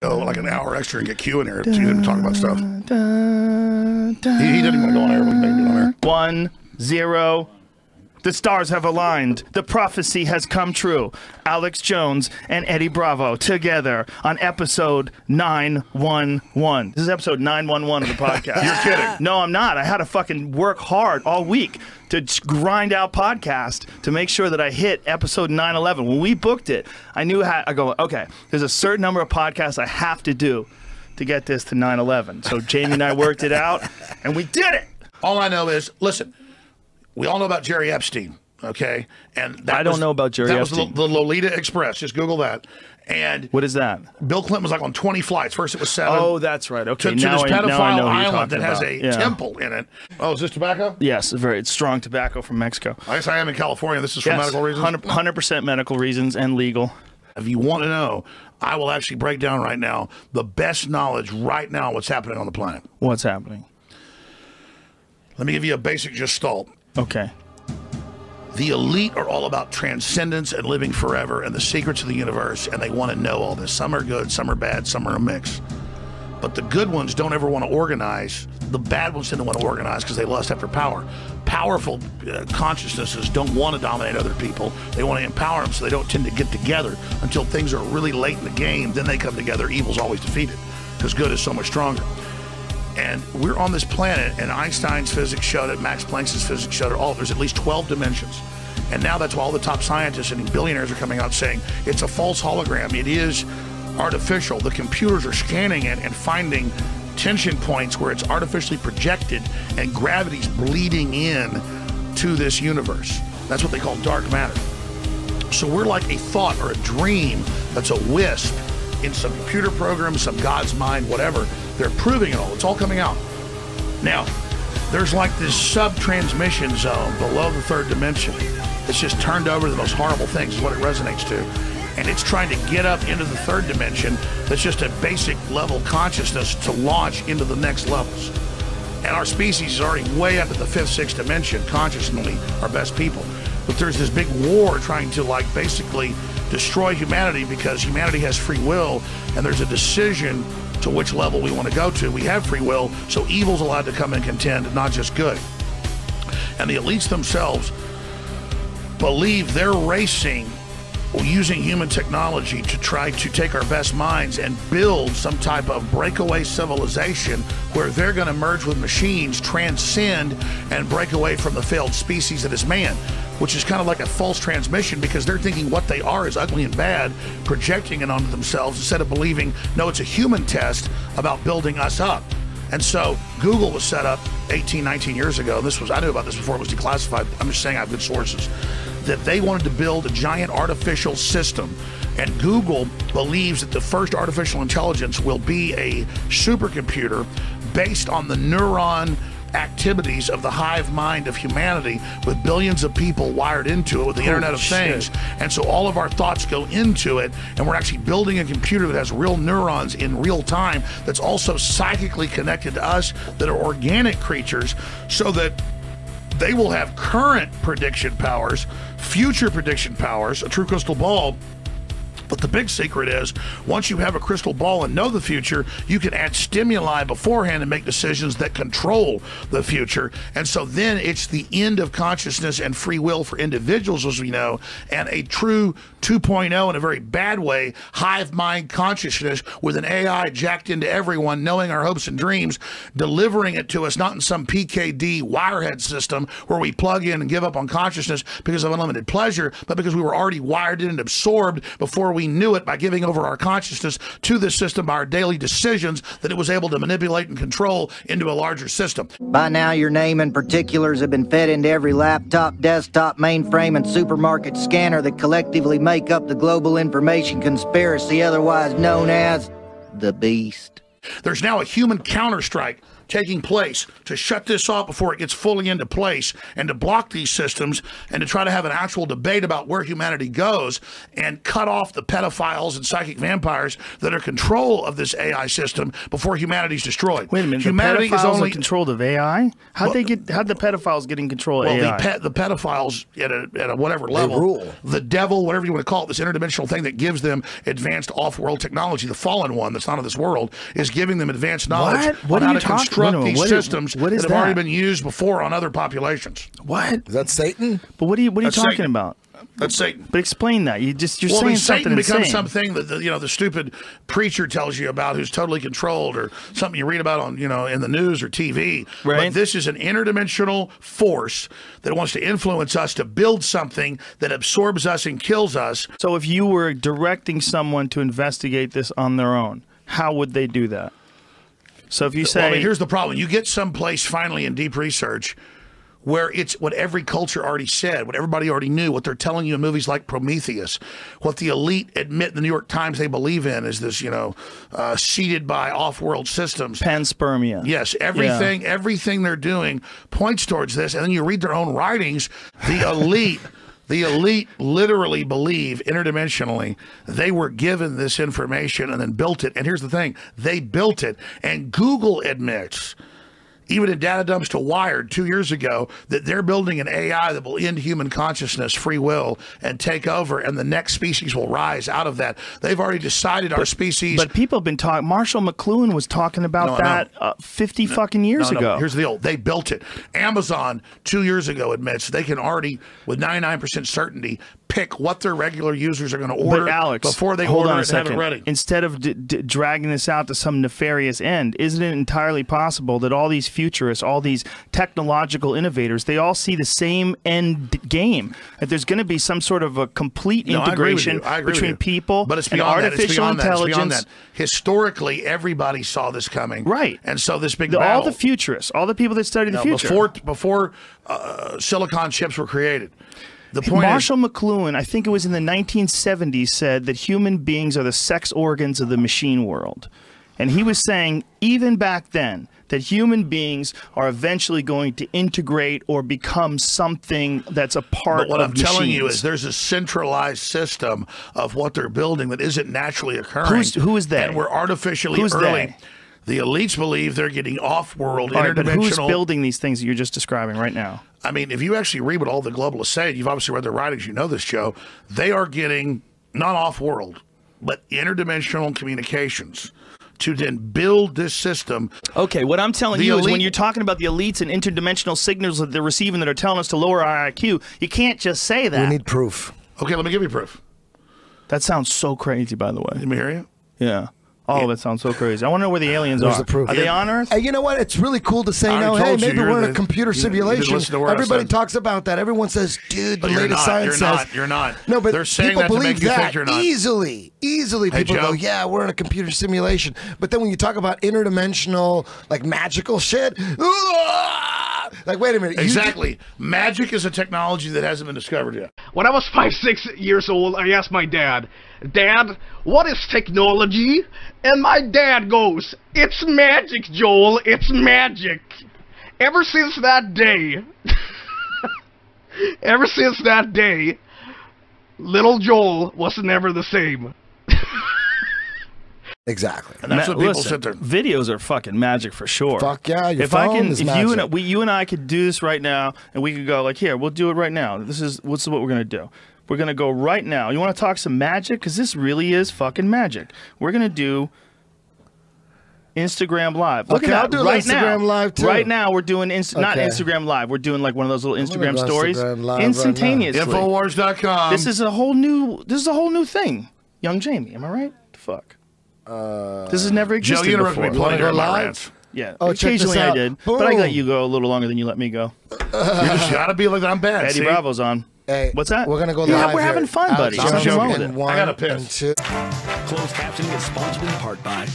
go like an hour extra and get Q in here to talk about stuff. He doesn't even want to go on air. We may be on air. 1-0. The stars have aligned. The prophecy has come true. Alex Jones and Eddie Bravo together on episode 911. This is episode 911 of the podcast. You're kidding. No, I'm not. I had to fucking work hard all week to grind out podcast to make sure that I hit episode 911. When we booked it, I knew I go, okay, there's a certain number of podcasts I have to do to get this to 911. So Jamie and I worked it out, and we did it. All I know is, listen, we all know about Jerry Epstein, okay? And that I don't know about Jerry Epstein. That was the Lolita Express. Just Google that. And what is that? Bill Clinton was like on 20 flights. First it was 7. Oh, that's right. Okay, to this pedophile island that has about. a temple in it. Oh, is this tobacco? Yes, it's strong tobacco from Mexico. I guess I am in California. This is for medical reasons? 100% medical reasons and legal. If you want to know, I will actually break down right now the best knowledge right now what's happening on the planet. What's happening? Let me give you a basic gestalt. Okay. The elite are all about transcendence and living forever and the secrets of the universe, and they want to know all this. Some are good, some are bad, some are a mix. But the good ones don't ever want to organize. The bad ones tend to want to organize because they lust after power. Powerful consciousnesses don't want to dominate other people. They want to empower them, so they don't tend to get together until things are really late in the game. Then they come together. Evil's always defeated because good is so much stronger. And we're on this planet, and Einstein's physics showed it, Max Planck's physics showed it, there's at least 12 dimensions. And now that's why all the top scientists and billionaires are coming out saying it's a false hologram. It is artificial. The computers are scanning it and finding tension points where it's artificially projected and gravity's bleeding in to this universe. That's what they call dark matter. So we're like a thought or a dream that's a wisp in some computer program, some God's mind, whatever. They're proving it all. It's all coming out. Now, there's like this sub-transmission zone below the third dimension. It's just turned over to the most horrible things is what it resonates to. And it's trying to get up into the third dimension. That's just a basic level consciousness to launch into the next levels. And our species is already way up at the 5th, 6th dimension, consciously, our best people. But there's this big war trying to like basically destroy humanity because humanity has free will and there's a decision to which level we want to go to. We have free will, so evil's allowed to come and contend, not just good. And the elites themselves believe they're racing using human technology to try to take our best minds and build some type of breakaway civilization where they're going to merge with machines, transcend, and break away from the failed species that is man, which is kind of like a false transmission because they're thinking what they are is ugly and bad, projecting it onto themselves instead of believing, no, it's a human test about building us up. And so Google was set up 18, 19 years ago. I knew about this before it was declassified. I'm just saying I have good sources. That they wanted to build a giant artificial system. And Google believes that the first artificial intelligence will be a supercomputer based on the neuron activities of the hive mind of humanity with billions of people wired into it with the Internet of Things. And so all of our thoughts go into it, and we're actually building a computer that has real neurons in real time that's also psychically connected to us, that are organic creatures, so that they will have current prediction powers, future prediction powers, a true crystal ball. But the big secret is, once you have a crystal ball and know the future, you can add stimuli beforehand and make decisions that control the future. And so then it's the end of consciousness and free will for individuals, as we know, and a true 2.0 in a very bad way, hive mind consciousness with an AI jacked into everyone, knowing our hopes and dreams, delivering it to us, not in some PKD wirehead system where we plug in and give up on consciousness because of unlimited pleasure, but because we were already wired in and absorbed before we knew it by giving over our consciousness to this system by our daily decisions that it was able to manipulate and control into a larger system. By now, your name and particulars have been fed into every laptop, desktop, mainframe, and supermarket scanner that collectively make up the global information conspiracy, otherwise known as the Beast. There's now a human counter-strike taking place to shut this off before it gets fully into place and to block these systems and to try to have an actual debate about where humanity goes and cut off the pedophiles and psychic vampires that are control of this AI system before humanity's destroyed. Wait a minute, humanity the pedophiles is only are controlled of AI? How'd the pedophiles get in control of AI? The pedophiles at a whatever level, rule. the devil, whatever you want to call it, this interdimensional thing that gives them advanced off-world technology, the fallen one that's not of this world, is giving them advanced knowledge What on are how you to construct these systems what is that have already been used before on other populations. What? Is that Satan? But what are you That's talking Satan. about? That's Satan. But explain that. You're saying Satan something becomes insane. something that the stupid preacher tells you about, who's totally controlled, or something you read about on in the news or TV. Right. But this is an interdimensional force that wants to influence us to build something that absorbs us and kills us. So if you were directing someone to investigate this on their own, how would they do that? So if you say, well, I mean, here's the problem: you get someplace finally in deep research where it's what every culture already said, what everybody already knew, what they're telling you in movies like Prometheus, what the elite admit in the New York Times they believe in is this, seeded by off-world systems. panspermia. Yes, everything they're doing points towards this, and then you read their own writings. The elite, the elite literally believe interdimensionally they were given this information and then built it. And here's the thing: they built it, and Google admits, even in data dumps to Wired 2 years ago, that they're building an AI that will end human consciousness, free will, and take over, and the next species will rise out of that. They've already decided our species. But people have been talking. Marshall McLuhan was talking about that 50 fucking years ago. Here's the deal. They built it. Amazon 2 years ago admits they can already, with 99% certainty, pick what their regular users are going to order before they order it and have it ready. Instead of dragging this out to some nefarious end, isn't it entirely possible that all these futurists, all these technological innovators, they all see the same end game? That there's going to be some sort of a complete integration between people and artificial intelligence. It's beyond that. Historically, everybody saw this coming. Right. And so this big all battle. the futurists, all the people that study the future. Before silicon chips were created. The point Marshall McLuhan, I think it was in the 1970s, said that human beings are the sex organs of the machine world. And he was saying, even back then, that human beings are eventually going to integrate or become something that's a part of But what I'm telling you machines. is there's a centralized system of what they're building that isn't naturally occurring. Who is they? And we're artificially Who's early. they? The elites believe they're getting off-world, All right, but who's interdimensional. building these things that you're just describing right now? I mean, if you actually read what all the globalists say, you've obviously read their writings, you know this, Joe, they are getting not off-world, but interdimensional communications to then build this system. Okay, what I'm telling you is when you're talking about the elites and interdimensional signals that they're receiving that are telling us to lower our IQ, you can't just say that. We need proof. Okay, let me give you proof. That sounds so crazy, by the way. Let me hear you. Yeah. Oh, that sounds so crazy. I want to know where the aliens There's are. the proof. Are they on Earth? Hey, you know what? It's really cool to say I now, already hey, told you, maybe you're we're in the- a computer you didn't simulation. listen to what I Everybody said. talks about that. Everyone says, dude, the But you're latest not, science you're says. not, you're not. No, but They're saying people that to believe make you that think you're not. easily. Easily Hey, people Joe? go, yeah, we're in a computer simulation. But then when you talk about interdimensional, like magical shit, like, wait a minute. Exactly. Magic is a technology that hasn't been discovered yet. When I was 5-6 years old, I asked my dad, "Dad, what is technology?" And my dad goes, "It's magic, Joel, it's magic." Ever since that day, little Joel was never the same. Exactly. And that's what people Listen, sit there. videos are fucking magic for sure. Fuck yeah, your if I phone can, is if magic. you and I could do this right now, and we could go like, here, we'll do it right now. This is what we're gonna do. We're gonna go right now. You want to talk some magic? Because this really is fucking magic. We're gonna do Instagram Live. Look Okay, at that. I'll do right Instagram now. Live, too. Right now, we're doing not Okay. Instagram Live. We're doing like one of those little gonna Instagram go stories Instagram Live right now. instantaneously. Infowars.com. This is a whole new thing. Young Jamie, am I right? Fuck. This has never Joe, existed you interrupted before. me plenty go during my live? rants. Yeah, Oh, check this occasionally I out. did, but I Boom. let you go a little longer than you let me go. You just gotta be like I'm bad. Eddie see? Bravo's on. Hey, What's that? we're gonna go Yeah, live. we're here. having fun, buddy. Alex I'm Jones joking. in I one gotta and piss. two. Closed captioning is sponsored in part by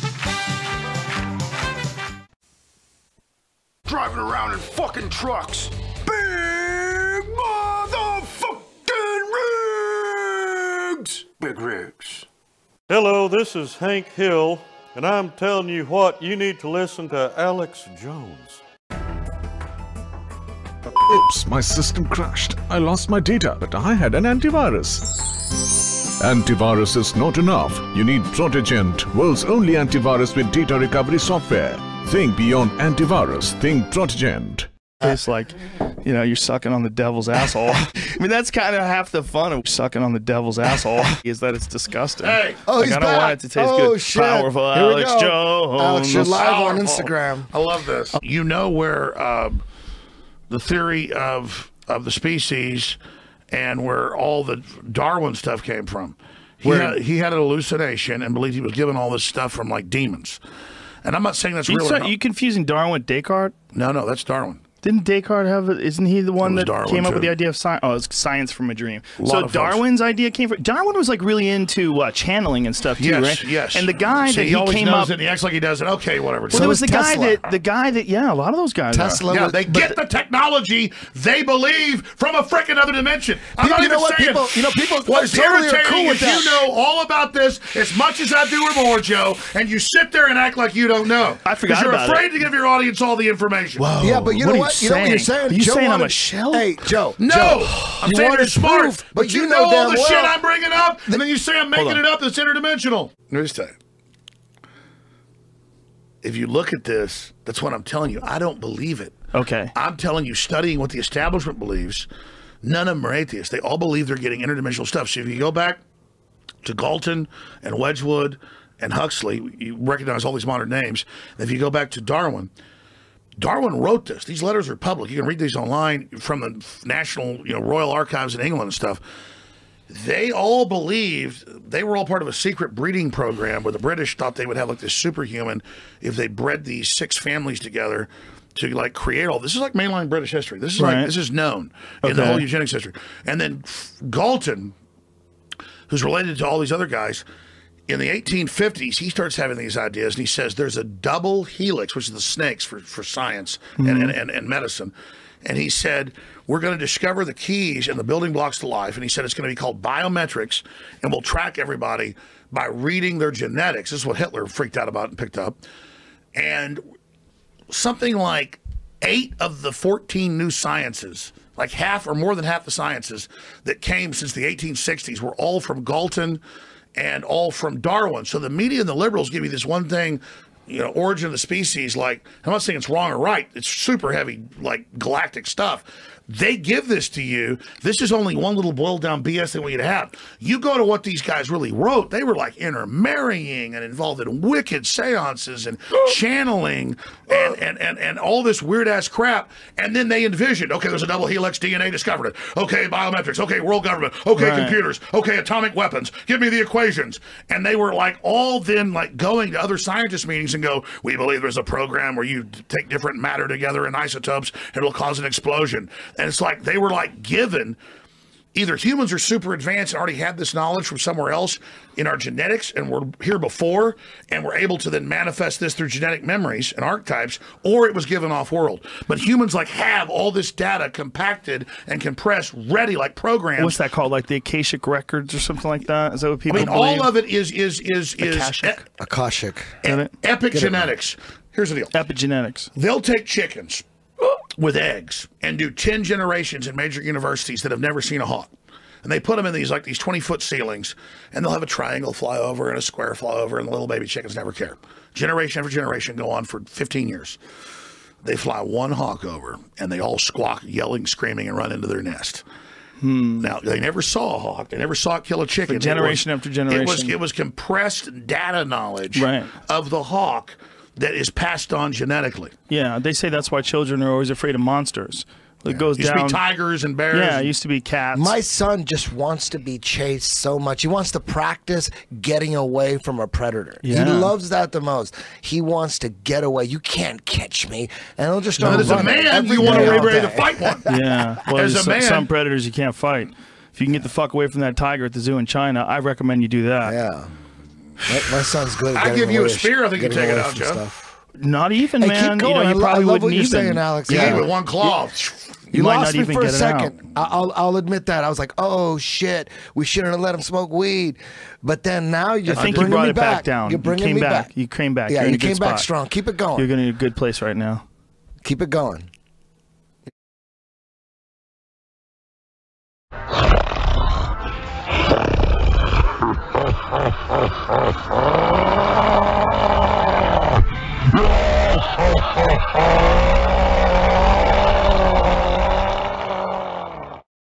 Driving around in fucking trucks. Big motherfucking rigs. Big rigs. Hello, this is Hank Hill, And I'm telling you what, you need to listen to Alex Jones. Oops, my system crashed. I lost my data, but I had an antivirus. Antivirus is not enough. You need Protegent, world's only antivirus with data recovery software. Think beyond antivirus. Think Protegent. It's like, you know, you're sucking on the devil's asshole. I mean, that's kind of half the fun of sucking on the devil's asshole is that it's disgusting. Hey, like, he's I don't back. want it to taste Oh, good. shit. Powerful Here we Alex go. Jones. Alex, you're live on Powerful. Instagram. I love this. You know where the theory of the species and where all the Darwin stuff came from. He had an hallucination and believed he was given all this stuff from like demons. And I'm not saying that's real. Are you confusing Darwin with Descartes? No, that's Darwin. Didn't Descartes have it? Isn't he the one that Darwin, came up too. with the idea of science? Oh, it's science from a dream. A lot So of folks. Darwin's idea came from... Darwin was like really into channeling and stuff too, Yes, right? yes. And the guy See, that he he always came knows up... it and he acts like he doesn't. Okay, whatever. Well, So there was was Tesla. the guy that, yeah, a lot of those guys Tesla. are. Yeah, they get the technology they believe from a freaking other dimension. I'm not You even know what, saying people what's totally are irritating cool with is that. you know all about this as much as I do or more, Joe, and you sit there and act like you don't know. I forgot because you're about afraid it. to give your audience all the information. Whoa. Yeah, but you know What are what? you You know what you're saying? saying? Are you Joe saying I'm a wanted- shell? Hey, Joe. No, Joe, I'm you saying wanted you're smart, proof, but you know all damn the well. shit I'm bringing up, and then you say I'm making on. it up that's interdimensional. Let me just tell you. If you look at this, that's what I'm telling you. I don't believe it. Okay. I'm telling you, studying what the establishment believes, none of them are atheists. They all believe they're getting interdimensional stuff. So if you go back to Galton and Wedgwood and Huxley, you recognize all these modern names. And if you go back to Darwin, Darwin wrote this. These letters are public. You can read these online from the National, Royal Archives in England and stuff. They all believed, they were all part of a secret breeding program where the British thought they would have like this superhuman if they bred these 6 families together to like create all this. Is like mainline British history. This is like, this is known in the whole eugenics history. And then Galton, who's related to all these other guys, in the 1850s, he starts having these ideas, and he says there's a double helix, which is the snakes for science and medicine. And he said, we're going to discover the keys and the building blocks to life. And he said it's going to be called biometrics, and we'll track everybody by reading their genetics. This is what Hitler freaked out about and picked up. And something like 8 of the 14 new sciences, like half or more than half the sciences that came since the 1860s were all from Galton and all from Darwin. So the media and the liberals give you this one thing, origin of the species, like, I'm not saying it's wrong or right, it's super heavy, like galactic stuff. They give this to you. This is only one little boiled down BS they want you to have. You go to what these guys really wrote, they were like intermarrying and involved in wicked seances and channeling and all this weird ass crap. And then they envisioned, okay, there's a double helix, DNA discovered it. Okay, biometrics. Okay, world government. Okay, computers. Okay, atomic weapons. Give me the equations. And they were like all then like going to other scientist meetings and go, we believe there's a program where you take different matter together in isotopes and it'll cause an explosion. And it's like they were like given, either humans are super advanced and already had this knowledge from somewhere else in our genetics and were here before and were able to then manifest this through genetic memories and archetypes, or it was given off world. But humans like have all this data compacted and compressed, ready like programs. What's that called? Like the Akashic records or something like that? Is that what people believe? All of it is Akashic. Akashic. Epigenetics. Here's the deal. Epigenetics. They'll take chickens with eggs and do 10 generations in major universities that have never seen a hawk. And they put them in these 20-foot ceilings, and they'll have a triangle fly over and a square fly over, and the little baby chickens never care. Generation after generation go on for 15 years. They fly one hawk over, and they all squawk, yelling, screaming, and run into their nest. Now, they never saw a hawk. They never saw it kill a chicken. But generation after generation. It was compressed data knowledge of the hawk that is passed on genetically. Yeah, they say that's why children are always afraid of monsters. It goes used down. to be tigers and bears. Yeah, it used to be cats. My son just wants to be chased so much. He wants to practice getting away from a predator. Yeah. He loves that the most. He wants to get away. You can't catch me. And he'll just start as a running man, every you want to day be all ready to day. fight one. Yeah, well, As a there's man- some predators you can't fight. If you can get the fuck away from that tiger at the zoo in China, I recommend you do that. Yeah. My son's good at I getting give you away a spear, I think you getting take it away out, from Joe. stuff. Not even, Hey, man. keep going. You I probably love wouldn't what you're even. saying, Alex. Yeah, Yeah. with one claw. You You might lost not me even for a get it out. second. I'll admit that. I was like, oh shit, we shouldn't have let him smoke weed. But then now you're I think you bringing brought me it back down. You're bringing me back. You came back. Yeah, You're in you a good came back spot. strong. Keep it going. You're in a good place right now. Keep it going.